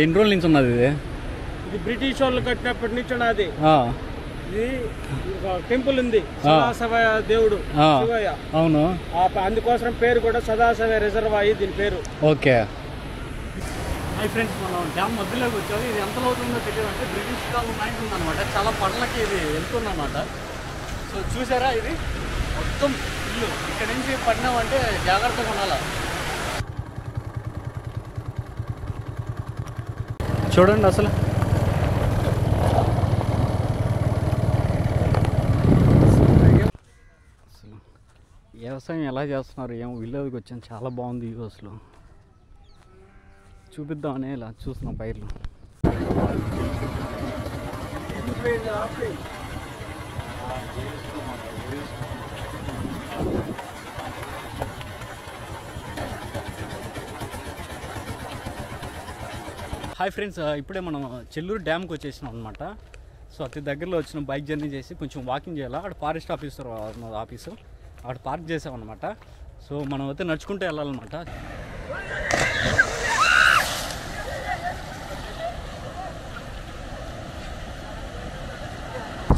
ఎన్ని రోజుల నుంచి ఉన్నది ఇది? ఇది బ్రిటిష్ వాళ్ళు కట్టినప్పటి నుంచి ఉన్నది. ఇది టెంపుల్ ఉంది, సదాశివ దేవుడు శివయ్య. అవును, అందుకోసం పేరు కూడా సదాశివ రిజర్వాయర్ దీని పేరు. ఓకే. మై ఫ్రెండ్స్, మనం డ్యామ్ మధ్యలోకి వచ్చాము. ఇది ఎంత అవుతుందో తెలియదు, అంటే బ్రిటిష్ కాలం నైట్ ఉందన్నమాట. చాలా పనులకి ఇది వెళ్తుందన్నమాట. సో చూసారా, ఇది మొత్తం ఇల్లు. ఇక్కడ నుంచి పడినామంటే జాగ్రత్తగా ఉండాలి. చూడండి అసలు వ్యవసాయం ఎలా చేస్తున్నారు ఏమో. విలేజ్కి వచ్చాను, చాలా బాగుంది వ్యూ. అసలు చూపిద్దామని ఇలా చూస్తున్నాం పైర్లు. హాయ్ ఫ్రెండ్స్, ఇప్పుడే మనం చెల్లూరు డ్యామ్కి వచ్చేసినాం అనమాట. సో అతి దగ్గరలో వచ్చిన బైక్ జర్నీ చేసి కొంచెం వాకింగ్ చేయాలి. అక్కడ ఫారెస్ట్ ఆఫీసర్ ఆఫీసు అక్కడ పార్క్ చేసామన్నమాట. సో మనం అయితే నడుచుకుంటూ వెళ్ళాలన్నమాట.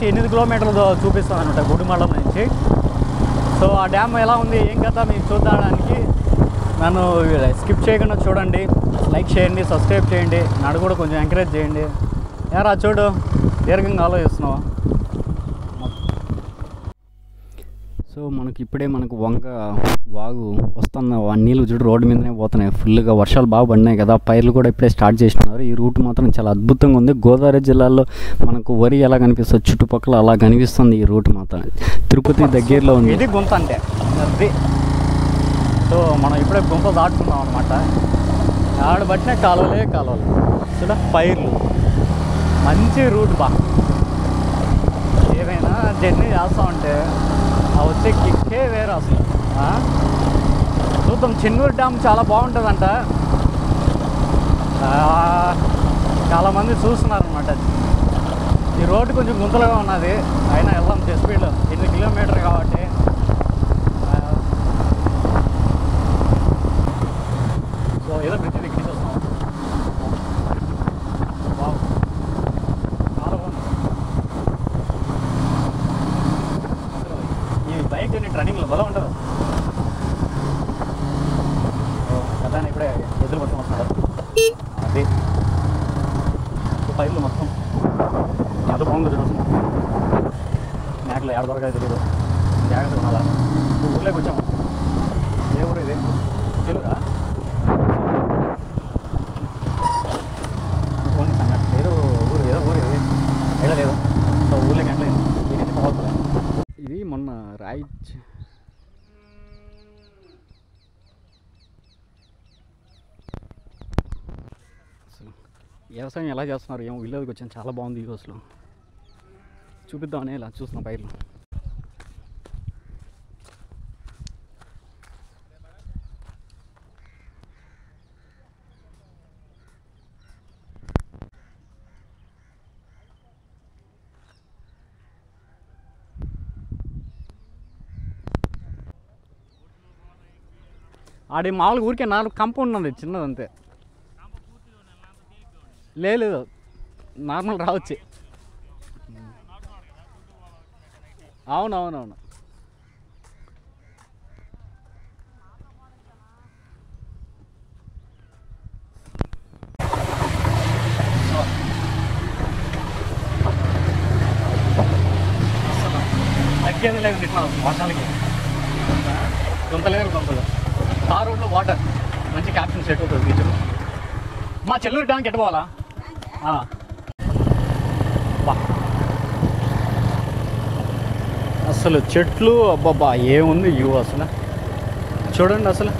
8 కిలోమీటర్లు చూపిస్తాం అనమాట గుడిమళ్ళం నుంచి. సో ఆ డ్యామ్ ఎలా ఉంది ఏం కదా మీరు చూడడానికి నన్ను స్కిప్ చేయకుండా చూడండి. లైక్ చేయండి, సబ్స్క్రైబ్ చేయండి, నన్ను కూడా కొంచెం ఎంకరేజ్ చేయండి. యారా చూడు, దీర్ఘంగా ఆలోచిస్తున్నావా? సో ఇప్పుడే మనకు వాగు వస్తున్న నీళ్ళు చూడు రోడ్డు మీదనే పోతున్నాయి. ఫుల్గా వర్షాలు బాగా పడినాయి కదా, పైర్లు కూడా ఇప్పుడే స్టార్ట్ చేసినారు. ఈ రూట్ మాత్రం చాలా అద్భుతంగా ఉంది. గోదావరి జిల్లాలో మనకు వరి ఎలా కనిపిస్తుంది చుట్టుపక్కల అలా కనిపిస్తుంది ఈ రూట్ మాత్రం. తిరుపతి దగ్గరలో ఉంది. ఇది గుంత అంటే అది. సో మనం ఇప్పుడే గుంత దాటుకున్నాం అనమాట. ఆడ బట్టిన కాలువలే చూడ పైర్లు. మంచి రూట్ బా. ఏమైనా జర్నీ చేస్తామంటే వచ్చే కిక్కే వేరు అసలు. చూద్దాం. చెన్నూరు డ్యామ్ చాలా బాగుంటుందంట, చాలామంది చూస్తున్నారనమాట. ఈ రోడ్డు కొంచెం గుంతలుగా ఉన్నది, అయినా వెళ్దాం స్పీడ్లో. 8 కిలోమీటర్ కాబట్టి. సో ఏదో బ్రిడ్జ్ దగ్గర నుంచి వస్తాం. చాలా బాగుంది. ఈ బైక్ రన్నింగ్లో బలం ఉంటుంది కదా. ఇప్పుడే ఎదురు పట్టుకుని వస్తున్నాడు. అది పైర్లు మొత్తం ఎంత బాగుంది చూడండి. మేకలు ఏడ దొరకదు తెలియదు, జాగ్రత్తగా ఉండాలా. ఊర్లోకి వచ్చాము. ఏ ఊరు ఇది? తెలుగురా? ఏదో ఊరు, ఏదో ఊరు ఇది ఏదో లేదు. సో ఊర్లోకి ఎంటలేదు. దీనికి పోతుంది. ఇది మొన్న వ్యవసాయం ఎలా చేస్తున్నారు ఏమో. విలేజ్కి వచ్చాను, చాలా బాగుంది ఈ రోజులో. చూపిద్దామని ఇలా చూస్తున్నాం పైర్లు. ఆడి మామూలుగా ఊరికే 4 కంపౌండ్ ఉంది, చిన్నదంతే. లేదు, నార్మల్ రావచ్చు. అవునవునవును. తగ్గేది లేదు ఇట్లా వర్షాలకి. గుంతలేదు. ఆ రోడ్లో వాటర్ మంచి క్యాప్షన్ సెట్ అవుతుంది బీచ్లో. మా చెల్లూరు డ్యామ్కి ఎట్ట పోవాలా? అసలు చెట్లు అబ్బాబ్బా ఏముంది వ్యూ అసలు. చూడండి అసలు.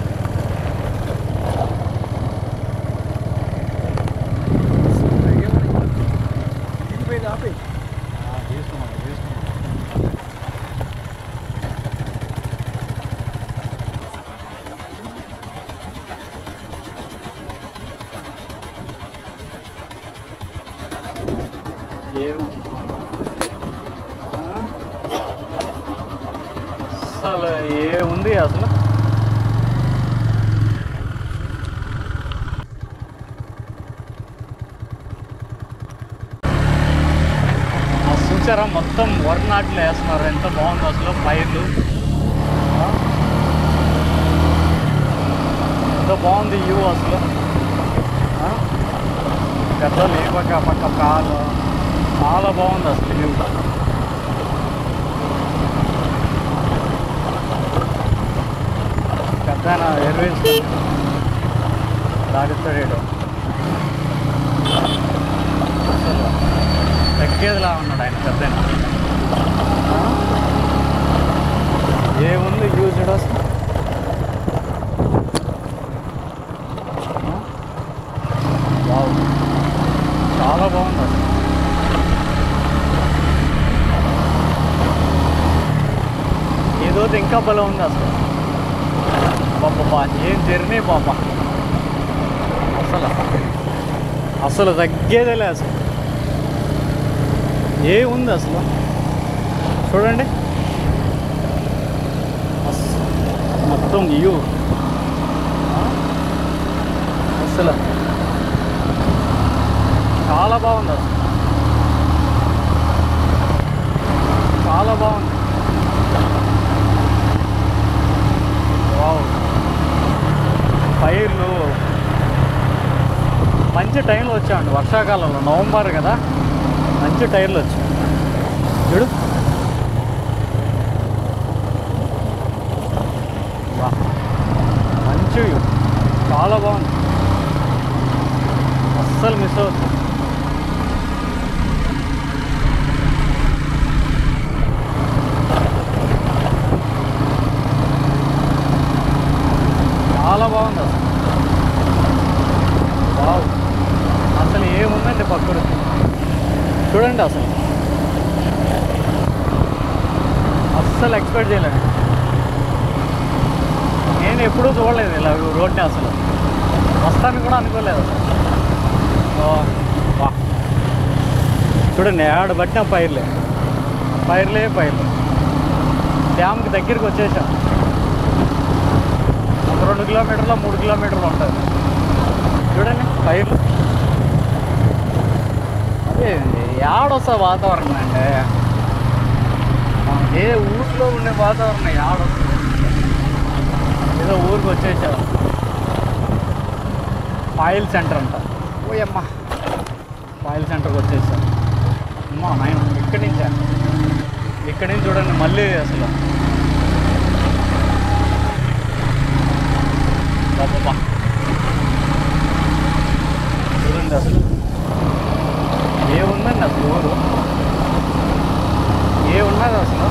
అసలు ఏముంది అసలు. చూసారా మొత్తం వరి నాట్లు వేస్తున్నారు, ఎంత బాగుంది అసలు పైర్లు. ఎంత బాగుంది వ్యూ అసలు. పెద్ద లేపక పక్క కాలు చాలా బాగుంది అసలు వ్యూ. పెద్ద ఎర్వేసి దాడిస్తాడు అసలు తగ్గేదిలా ఉన్నాడు ఆయన పెద్ద. ఏముంది యూజ్డ్ అసలు. వావ్, చాలా బాగుంది అసలు. ఏదో ఇంకా బలం ఉంది అసలు. బాబా ఏం జర్నీ బాబా, అసలు తగ్గేదేలే అసలు. ఏముంది అసలు చూడండి, మొత్తం వ్యూ అసలు చాలా బాగుంది అసలు, చాలా బాగుంది. వావ్, పైర్లు మంచి టైంలో వచ్చామండి, వర్షాకాలంలో నవంబర్ కదా, మంచి టైర్లు వచ్చాయి. చూడు వా, మంచి వ్యూ, చాలా బాగుంది, అస్సలు మిస్ అవుతుంది. చాలా బాగుంది అసలు. వావ్, అసలు ఏముందండి పక్కడు చూడండి అసలు, అస్సలు ఎక్స్పెక్ట్ చేయలేను. నేను ఎప్పుడూ చూడలేదు ఇలా రోడ్ని, అసలు వస్తాను కూడా అనుకోలేదు అసలు. వా, చూడండి ఆడ పట్టిన పైర్లే పైర్లే పైర్లు. డ్యామ్కి దగ్గరికి వచ్చేసాం, ఒక 2 కిలోమీటర్లు 3 కిలోమీటర్లు ఉంటుంది. చూడండి పైర్లు. అదే ఏడొస్తా వాతావరణం అంటే, ఏ ఊరిలో ఉండే వాతావరణం ఏడొస్తుంది. ఏదో ఊరికి వచ్చేసారు, ఆయిల్ సెంటర్ అంట. ఓయమ్మ, ఆయిల్ సెంటర్కి వచ్చేసారు. అమ్మా నేను ఇక్కడి నుంచి చూడండి మళ్ళీ అసలు బాబా చూడండి అసలు ఏముందండి అసలు ఊరు, ఏమున్నది అసలు,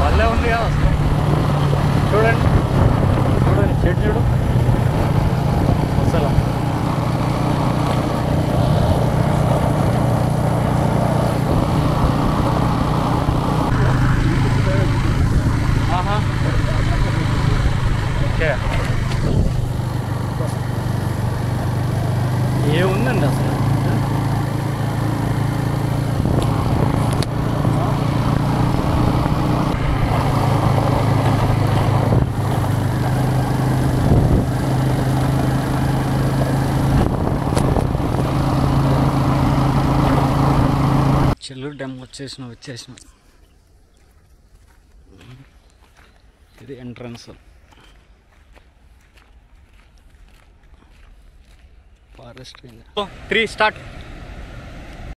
వాళ్ళే ఉంది కదా అసలు. చూడండి చూడండి చెట్టు చూడు అసలు. ఆహా, ఓకే, ఏముందండి అసలు. చెల్లూరు డ్యామ్ వచ్చేసినాం. ఇది ఎంట్రన్స్, ఫారెస్ట్ 3 స్టార్ట్.